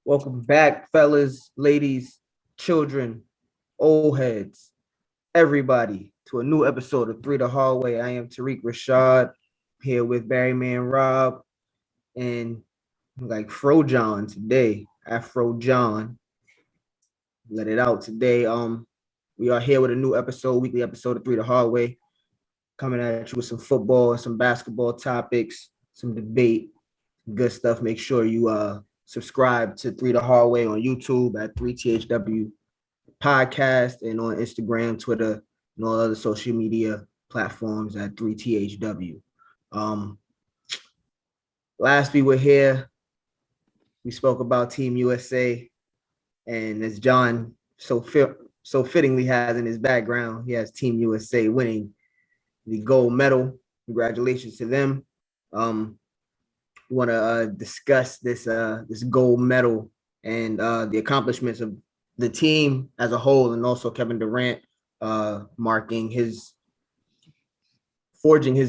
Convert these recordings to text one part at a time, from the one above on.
Welcome back, fellas, ladies, children, old heads, everybody, to a new episode of Three the Hallway. I am Tariq Rashad here with Barryman Rob and like Fro John today. Afro John. Let it out today. We are here with a new episode, weekly episode of Three the Hallway, coming at you with some football, some basketball topics, some debate, good stuff. Make sure you subscribe to Three the Hallway on YouTube at 3THW Podcast and on Instagram, Twitter, and all other social media platforms at 3THW. Last we were here, we spoke about Team USA, and as John so fittingly has in his background, he has Team USA winning the gold medal. Congratulations to them. We want to discuss this gold medal and the accomplishments of the team as a whole, and also Kevin Durant forging his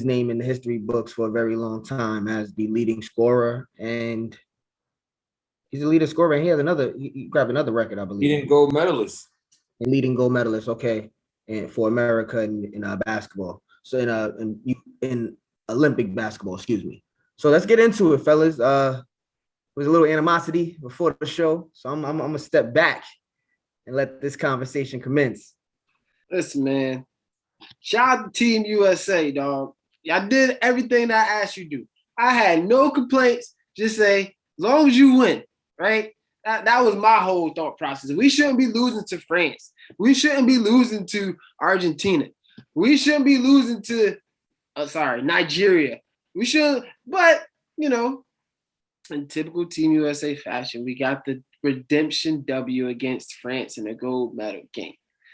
name in the history books for a very long time as the leading scorer, and he's the leading scorer. And he grabbed another record, I believe. Leading gold medalist. And leading gold medalist, okay, and for America in basketball. So in Olympic basketball, excuse me. So let's get into it, fellas. There was a little animosity before the show, so I'm gonna step back and let this conversation commence. Listen, man. Shout out to Team USA, dog. Y'all did everything that I asked you to do. I had no complaints. Just say, as long as you win, right? That was my whole thought process. We shouldn't be losing to France. We shouldn't be losing to Argentina. We shouldn't be losing to, Nigeria. We should, but, in typical Team USA fashion, we got the redemption W against France in a gold medal game.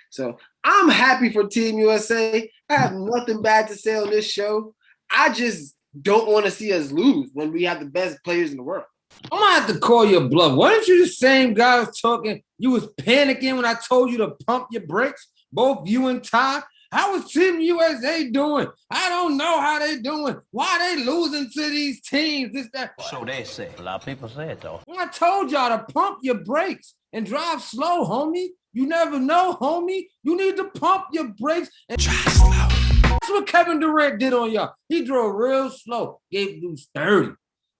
So I'm happy for Team USA. I have nothing bad to say on this show. I just don't want to see us lose when we have the best players in the world. I'm gonna have to call your bluff. Weren't you the same guy was talking? You was panicking when I told you to pump your brakes, both you and Ty. How is Team USA doing? I don't know how they doing. Why they losing to these teams? This, that. So they say. A lot of people say it, though. I told y'all to pump your brakes and drive slow, homie. You never know, homie. You need to pump your brakes and drive slow. That's what Kevin Durant did on y'all. He drove real slow. Gave dudes 30.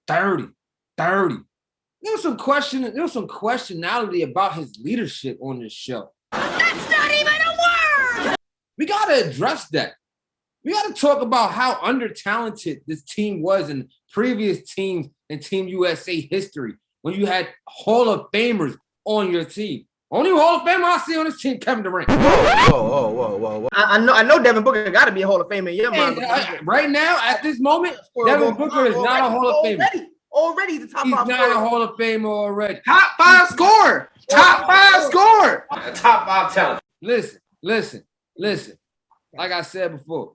There was some questionality about his leadership on this show. That's not even a word! We got to address that. We got to talk about how under-talented this team was in previous teams in Team USA history when you had Hall of Famers on your team. Only Hall of Famer I see on this team, Kevin Durant. Whoa. I know Devin Booker got to be a Hall of Famer in your mind. Right now, at this moment, Devin Booker is not a Hall of Famer. Already the top 5 scorer. He's not a Hall of Famer already. Top 5 scorer. Top 5 scorer. Top 5 talent. Listen. Like I said before,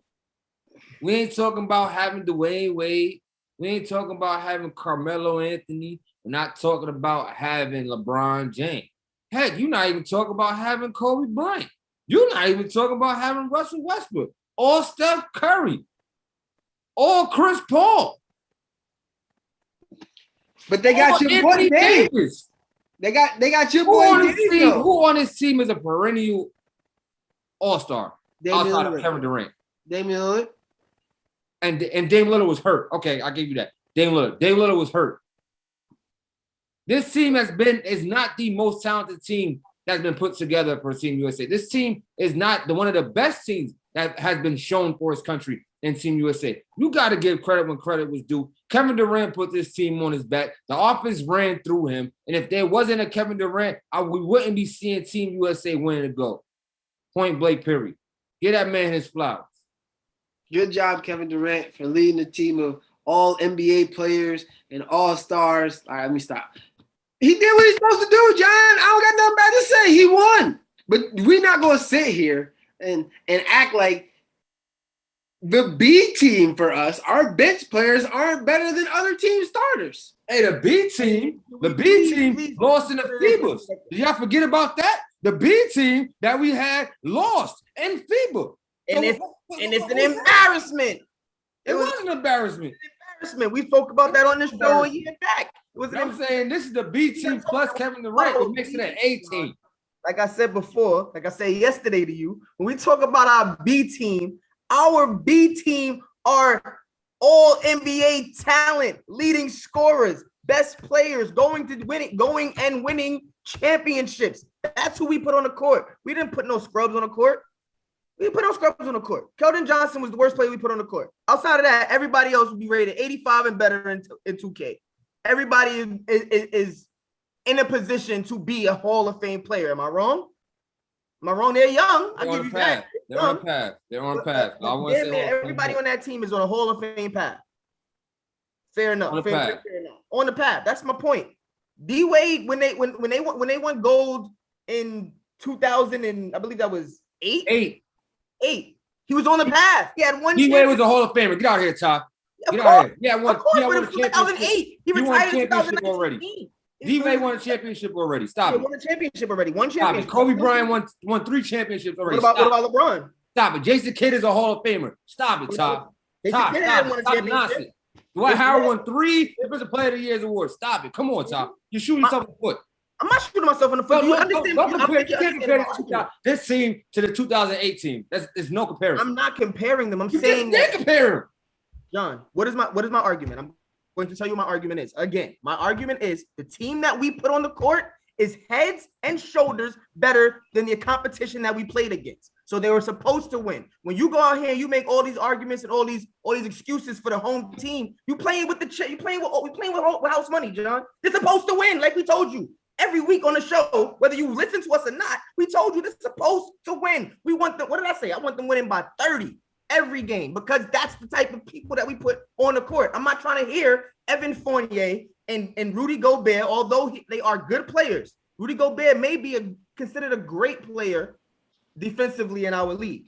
we ain't talking about having Dwayne Wade. We ain't talking about having Carmelo Anthony. We're not talking about having LeBron James. Heck, you're not even talking about having Kobe Bryant. You're not even talking about having Russell Westbrook or Steph Curry or Chris Paul. But they got your boy Davis. They got your boy Davis. Who on this team is a perennial all-star outside of Kevin Durant? Damian Lillard. And Dame Lillard was hurt. Okay, I'll give you that. Dame Lillard was hurt. This team is not the most talented team that's been put together for Team USA. This team is not one of the best teams that has been shown for his country in Team USA. You got to give credit when credit was due. Kevin Durant put this team on his back. The offense ran through him. And if there wasn't a Kevin Durant, we wouldn't be seeing Team USA winning the gold. Point blank, period. Give that man his flowers. Good job, Kevin Durant, for leading a team of all NBA players and all-stars. All right, let me stop. He did what he's supposed to do, John. I don't got nothing bad to say. He won. But we're not going to sit here and act like the B team for us, our bench players aren't better than other team starters. Hey, the B team lost in the FIBA. Did y'all forget about that? The B team that we had lost in FIBA. And it's an embarrassment. It was an embarrassment. embarrassment. We spoke about that on this show a year back. It was I'm saying this is the B team plus Kevin Durant, which makes it an A team. Like I said before, like I said yesterday to you, when we talk about our B team are all NBA talent, leading scorers, best players, going and winning championships. That's who we put on the court. We didn't put no scrubs on the court. We didn't put no scrubs on the court. Keldon Johnson was the worst player we put on the court. Outside of that, everybody else would be rated 85 and better in 2K. Everybody is in a position to be a Hall of Fame player. Am I wrong? Am I wrong? They're young. I give you that. They're on a path. They're on a path. Everybody on that team is on a Hall of Fame path. Fair enough. Fair enough. On the path. That's my point. D Wade, when they won gold in 2000 and I believe that was eight. He was on the path. He had one. D Wade was a Hall of Famer. Get out of here, Top. Get out of here. Yeah, won 2008. He retired in 2019 already. D Wade won a championship already. Stop it. He won a championship already. Stop it. Kobe Bryant won 3 championships already. What about LeBron? Stop it. Jason Kidd is a Hall of Famer. Stop it, Top. Stop nonsense. Dwight Howard won 3 Defensive Player of the Year's awards. Stop it. Come on, Top. You're shooting yourself in the foot. I'm not shooting myself in the foot. You can't compare this team to the 2008 team. There's no comparison. I'm not comparing them. I'm saying that. Compare them. John, what is my argument? I'm going to tell you what my argument is. Again, my argument is the team that we put on the court is heads and shoulders better than the competition that we played against. So they were supposed to win. When you go out here and you make all these arguments and all these excuses for the home team, we playing with house money, John. They're supposed to win, like we told you every week on the show. Whether you listen to us or not, we told you they're supposed to win. We want them. What did I say? I want them winning by 30 every game because that's the type of people that we put on the court. I'm not trying to hear Evan Fournier and Rudy Gobert, although they are good players. Rudy Gobert may be considered a great player defensively in our league,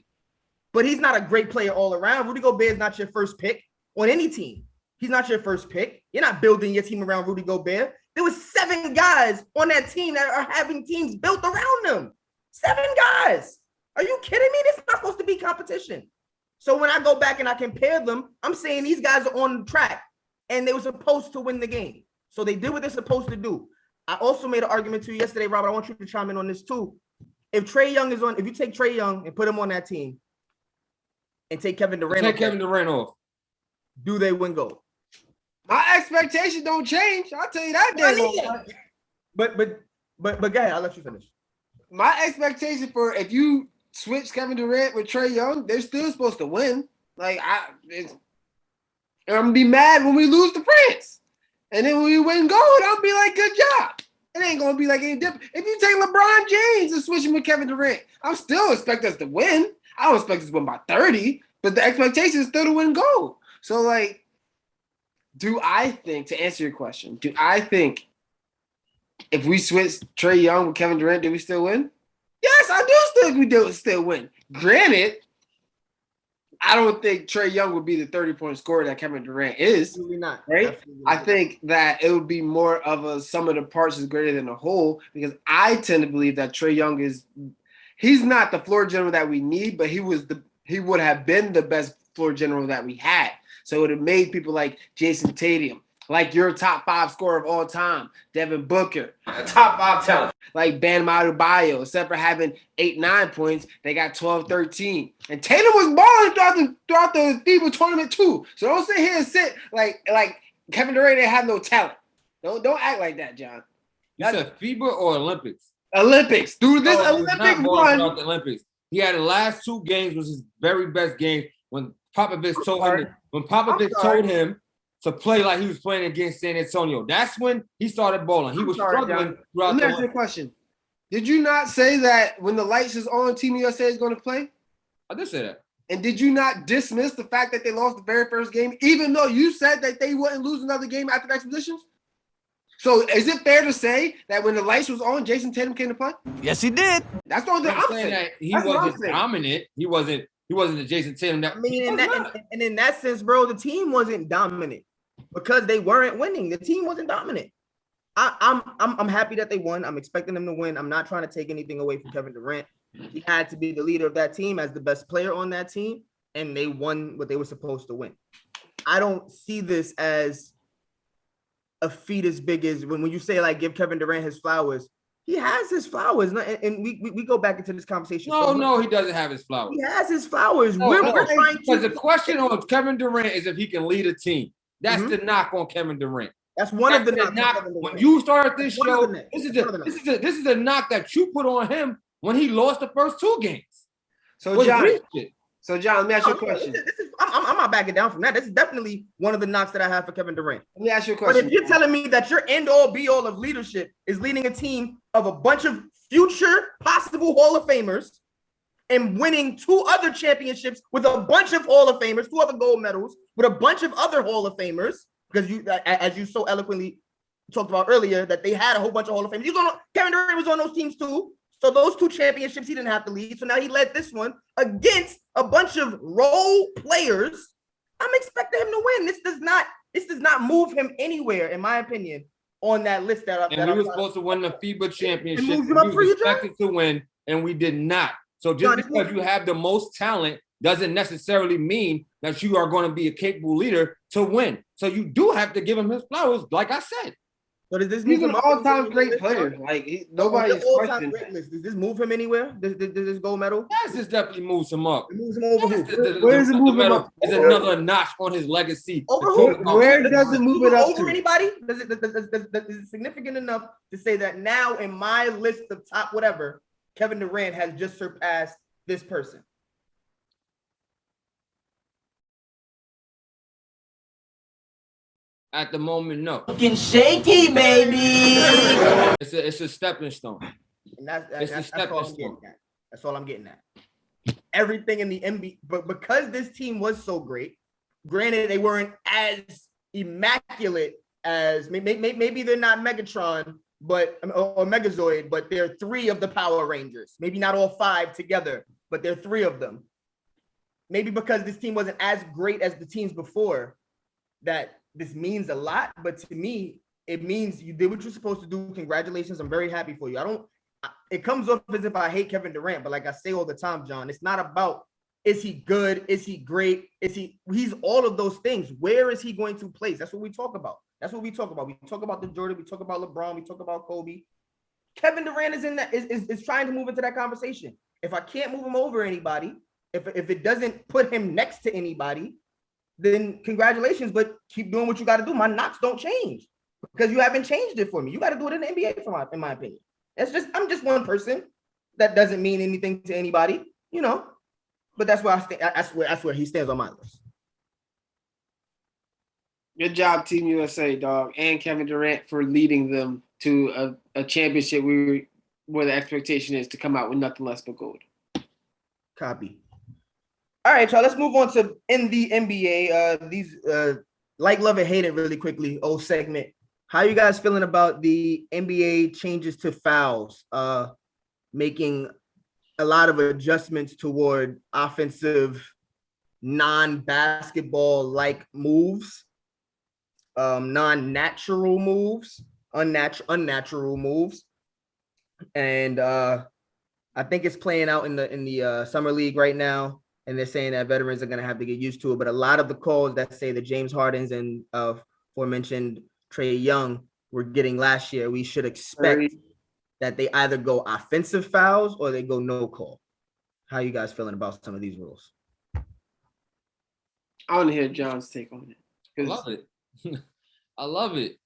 but he's not a great player all around. Rudy Gobert is not your first pick on any team. He's not your first pick. You're not building your team around Rudy Gobert. There was 7 guys on that team that are having teams built around them. 7 guys. Are you kidding me? This is not supposed to be competition. So when I go back and I compare them, I'm saying these guys are on track and they were supposed to win the game. So they did what they're supposed to do. I also made an argument to you yesterday, Robert. I want you to chime in on this too. If you take Trae Young and put him on that team and take Kevin Durant off, do they win gold? My expectations don't change. I'll tell you that. But go ahead. I'll let you finish. My expectation for if you switch Kevin Durant with Trae Young, they're still supposed to win. Like I'm gonna be mad when we lose to France, and then when we win gold, I'll be like, good job. It ain't gonna be like any different. If you take LeBron James and switch him with Kevin Durant, I'm still expect us to win. I don't expect us to win by 30, but the expectation is still to win gold. So like, to answer your question, do I think if we switch Trae Young with Kevin Durant, do we still win? Yes, I do think we still win. Granted, I don't think Trae Young would be the 30-point scorer that Kevin Durant is. Absolutely not. Right? Absolutely I not. think that it would be more of a sum of the parts is greater than the whole, because I tend to believe that Trae Young he's not the floor general that we need, but he would have been the best floor general that we had. So it would have made people like Jason Tatum, like your top 5 scorer of all time, Devin Booker. A top 5 talent. Like Bam Adebayo, except for having 8-9 points, they got 12-13. And Tatum was balling throughout the FIBA tournament too. So don't sit here and sit like Kevin Durant didn't have no talent. Don't act like that, John. You said FIBA or Olympics? Olympics. Dude, this Olympic run. The Olympics. He had the last 2 games was his very best game when Popovich told him to play like he was playing against San Antonio. That's when he started balling. He was struggling throughout the. Let me ask you a question. Did you not say that when the lights is on, Team USA is going to play? I did say that. And did you not dismiss the fact that they lost the very first game, even though you said that they wouldn't lose another game after the exhibitions? So is it fair to say that when the lights was on, Jason Tatum came to play? Yes, he did. That's the only thing I'm saying. That he wasn't dominant. He wasn't the Jason Tatum that. I mean, in that sense, bro, the team wasn't dominant because they weren't winning. The team wasn't dominant. I'm happy that they won. I'm expecting them to win. I'm not trying to take anything away from Kevin Durant. He had to be the leader of that team as the best player on that team, and they won what they were supposed to win. I don't see this as a feat as big as when you say like give Kevin Durant his flowers. He has his flowers, and we go back into this conversation. No, he doesn't have his flowers. He has his flowers. No, we're no, trying because to. the question on Kevin Durant is if he can lead a team. That's the knock on Kevin Durant. That's one of the knock. When you started this show, this is a knock that you put on him when he lost the first 2 games. So John, let me ask you a question. I'm not backing down from that. This is definitely one of the knocks that I have for Kevin Durant. Let me ask you a question. But if you're telling me that your end all be all of leadership is leading a team of a bunch of future possible Hall of Famers and winning 2 other championships with a bunch of Hall of Famers, 2 other gold medals with a bunch of other Hall of Famers, because you, as you so eloquently talked about earlier, that they had a whole bunch of Hall of Famers. Kevin Durant was on those teams too. So those 2 championships he didn't have to lead. So now he led this one against a bunch of role players. I'm expecting him to win. This does not move him anywhere, in my opinion, on that list. We were supposed to win the FIBA championship. We were expected to win, and we did not. So just because you have the most talent doesn't necessarily mean that you are going to be a capable leader to win. So you do have to give him his flowers, like I said. So does this He's an all-time great player. Like nobody's questioning. Does this move him anywhere? Does this gold medal? Yes, this definitely moves him up. It moves him over who? Where does it move him up? Is another notch on his legacy. Over who? Where does it move it up over to? Anybody? Is it significant enough to say that now in my list of top whatever, Kevin Durant has just surpassed this person? At the moment, no. Looking shaky, baby. It's a stepping stone. And that's all I'm getting at. That's all I'm getting at. Everything in the NBA, but because this team was so great, granted they weren't as immaculate as maybe they're not Megatron, or Megazoid, but they're 3 of the Power Rangers. Maybe not all 5 together, but they're 3 of them. Maybe because this team wasn't as great as the teams before, that this means a lot. But to me, it means you did what you're supposed to do. Congratulations. I'm very happy for you. It comes off as if I hate Kevin Durant, but like I say all the time, John, it's not about, is he good? Is he great? He's all of those things. Where is he going to place? That's what we talk about. We talk about the Jordan. We talk about LeBron. We talk about Kobe. Kevin Durant is in that, is trying to move into that conversation. If I can't move him over anybody, if it doesn't put him next to anybody, then congratulations, but keep doing what you got to do. My knocks don't change because you haven't changed it for me. You got to do it in the NBA, in my opinion. I'm just one person. That doesn't mean anything to anybody, But that's where I stand. That's where he stands on my list. Good job, Team USA, dog, and Kevin Durant for leading them to a championship where the expectation is to come out with nothing less but gold. Copy. All right, y'all. Let's move on to in the NBA. These like, love, and hate it really quickly. Old segment. How you guys feeling about the NBA changes to fouls? Making a lot of adjustments toward offensive, non-basketball like moves, non-natural moves, unnatural moves, and I think it's playing out in the summer league right now. And they're saying that veterans are going to have to get used to it. But a lot of the calls that say the James Hardens and aforementioned Trae Young were getting last year, we should expect that they either go offensive fouls or they go no call. How are you guys feeling about some of these rules? I want to hear John's take on it. I love it. I love it.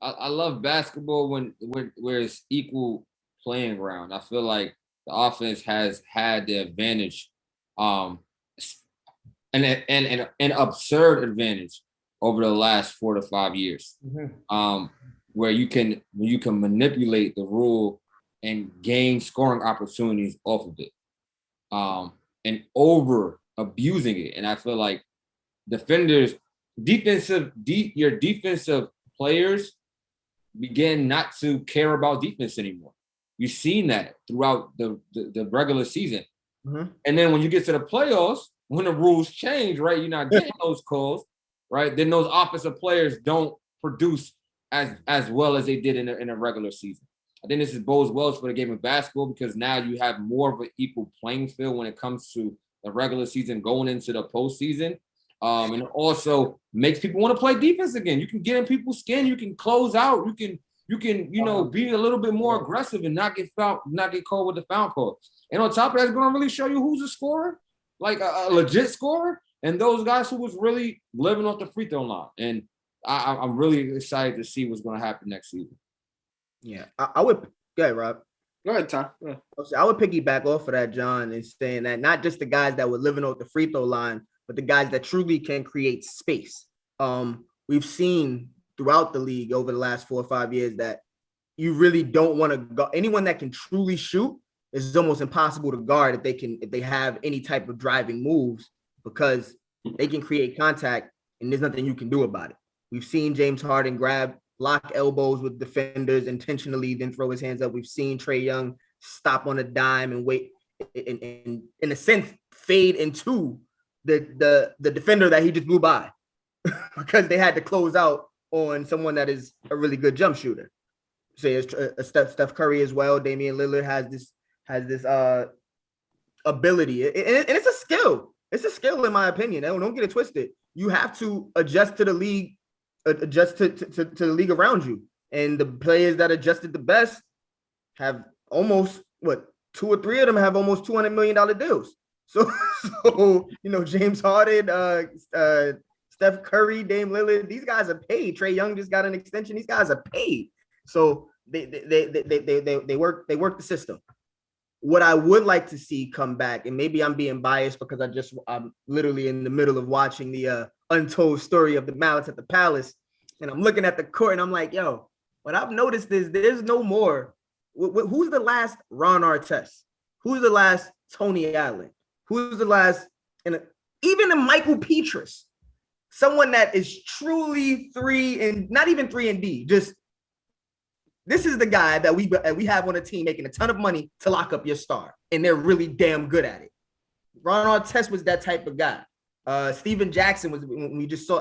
I love basketball where it's equal playing ground. I feel like the offense has had the advantage. An absurd advantage over the last 4 to 5 years, where you can manipulate the rule and gain scoring opportunities off of it, and over abusing it. And I feel like your defensive players begin not to care about defense anymore. You've seen that throughout the regular season. And then when you get to the playoffs, when the rules change, right, you're not getting those calls, right? Then those offensive players don't produce as well as they did in a regular season. I think this bodes well for the game of basketball because now you have more of an equal playing field when it comes to the regular season going into the postseason. And it also makes people want to play defense again. You can get in people's skin. You can close out. You can be a little bit more aggressive and not get caught with the foul call. And on top of that, it's going to really show you who's a scorer, like a legit scorer, and those guys who was really living off the free throw line. And I'm really excited to see what's going to happen next season. Yeah, I would. Go ahead, Rob. Go ahead, Tom. I would piggyback off of that, John, and saying that not just the guys that were living off the free throw line, but the guys that truly can create space. We've seen throughout the league over the last 4 or 5 years that you really don't want to go. Anyone that can truly shoot is almost impossible to guard if they have any type of driving moves, because they can create contact and there's nothing you can do about it. We've seen James Harden block elbows with defenders intentionally, then throw his hands up. We've seen Trae Young stop on a dime and wait, in a sense, fade into the defender that he just blew by because they had to close out on someone that is a really good jump shooter. Say it's Steph Curry as well. Damian Lillard has this ability, and it's a skill. It's a skill, in my opinion. Don't get it twisted. You have to adjust to the league, adjust to the league around you. And the players that adjusted the best have almost 2 or 3 of them have almost $200 million deals. So James Harden, Steph Curry, Dame Lillard, these guys are paid. Trae Young just got an extension. These guys are paid. So they work the system. What I would like to see come back, and maybe I'm being biased because I'm literally in the middle of watching the untold story of the Mallets at the Palace, and I'm looking at the court and I'm like, yo, what I've noticed is there's no more. Who's the last Ron Artest? Who's the last Tony Allen? Who's the last, even a Michael Petrus, someone that is truly 3 and not even 3 and D, just this is the guy that we have on a team making a ton of money to lock up your star, and they're really damn good at it. Ron Artest was that type of guy. Steven Jackson was, when we just saw,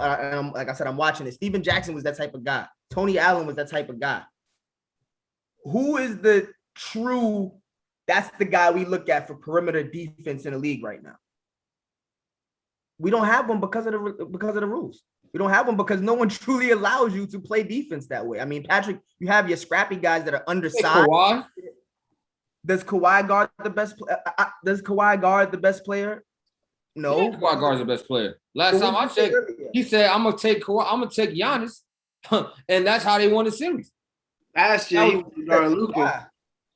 like I said, I'm watching it. Steven Jackson was that type of guy. Tony Allen was that type of guy. Who is the true? That's the guy we look at for perimeter defense in the league right now. We don't have one because of the rules. We don't have one because no one truly allows you to play defense that way. I mean, Patrick, you have your scrappy guys that are undersized. Kawhi? Does Kawhi guard the best? Does Kawhi guard the best player? No. Yeah, Kawhi guards the best player. Last time I checked, he said, "I'm gonna take Kawhi. I'm gonna take Giannis," and that's how they won the series. Last year, he was guarding Luka.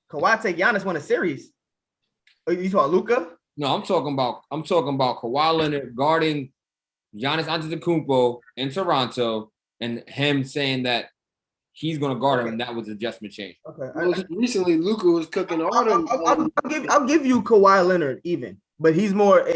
Kawhi take Giannis won a series. You saw Luka? No, I'm talking about Kawhi Leonard guarding Giannis Antetokounmpo in Toronto, and him saying that he's going to guard him, and that was adjustment change. Okay. Recently, Luka was cooking all them. I'll give you Kawhi Leonard even, but he's more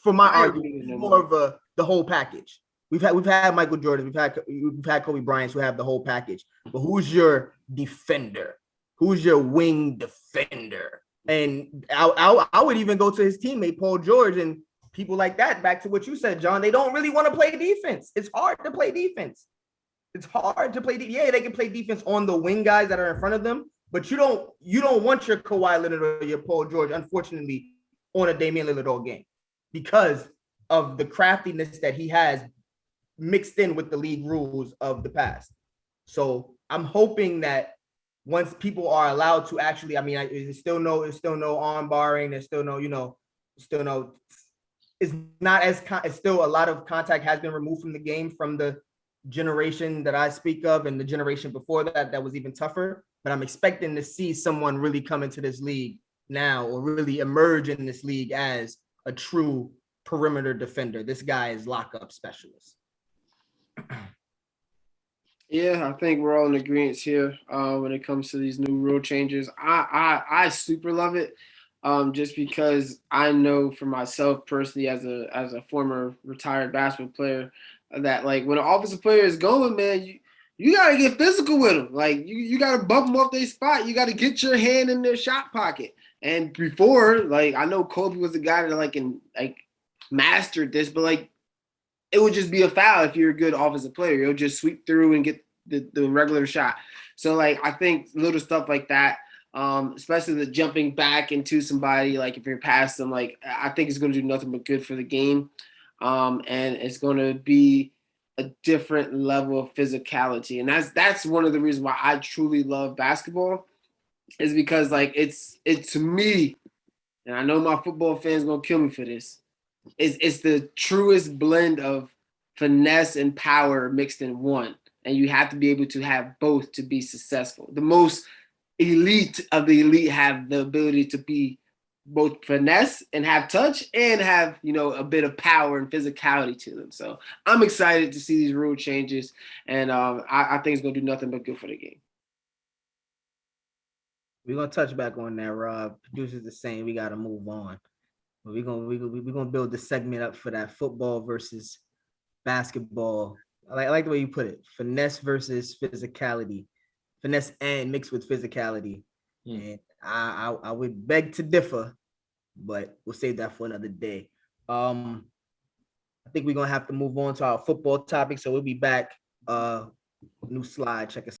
for my argument, he's more of the whole package. We've had Michael Jordan, we've had Kobe Bryant who have the whole package. But who's your defender? Who's your wing defender? And I would even go to his teammate Paul George and people like that. Back to what you said, John. They don't really want to play defense. It's hard to play defense. Yeah, they can play defense on the wing guys that are in front of them, but you don't want your Kawhi Leonard or your Paul George, unfortunately, on a Damian Lillard all game because of the craftiness that he has mixed in with the league rules of the past. So I'm hoping that once people are allowed to actually, I mean, there's still no arm barring. There's still no, it's not as, it's still a lot of contact has been removed from the game from the generation that I speak of and the generation before that was even tougher. But I'm expecting to see someone really come into this league now or really emerge in this league as a true perimeter defender. This guy is lockup specialist. Yeah, I think we're all in agreement here when it comes to these new rule changes. I super love it, just because I know for myself personally as a former retired basketball player that like when an offensive player is going, man, you gotta get physical with them. Like you gotta bump them off their spot. You gotta get your hand in their shot pocket. And before, like I know Kobe was the guy that mastered this, but like it would just be a foul if you're a good offensive player. You'll just sweep through and get the regular shot. So, like, I think little stuff like that, especially the jumping back into somebody, like if you're past them, like I think it's going to do nothing but good for the game. and it's going to be a different level of physicality. And that's one of the reasons why I truly love basketball, is because like it's to me, and I know my football fans gonna kill me for this. It's the truest blend of finesse and power mixed in one, and you have to be able to have both to be successful. The most elite of the elite have the ability to be both finesse and have touch and have, you know, a bit of power and physicality to them. So I'm excited to see these rule changes, and I think it's gonna do nothing but good for the game. We're gonna touch back on that, Rob. Producers are saying we gotta move on. But we're gonna build the segment up for that football versus basketball. I like the way you put it. Finesse versus physicality. Finesse and mixed with physicality. And I would beg to differ, but we'll save that for another day. I think we're gonna have to move on to our football topic. So we'll be back. New slide. Check us.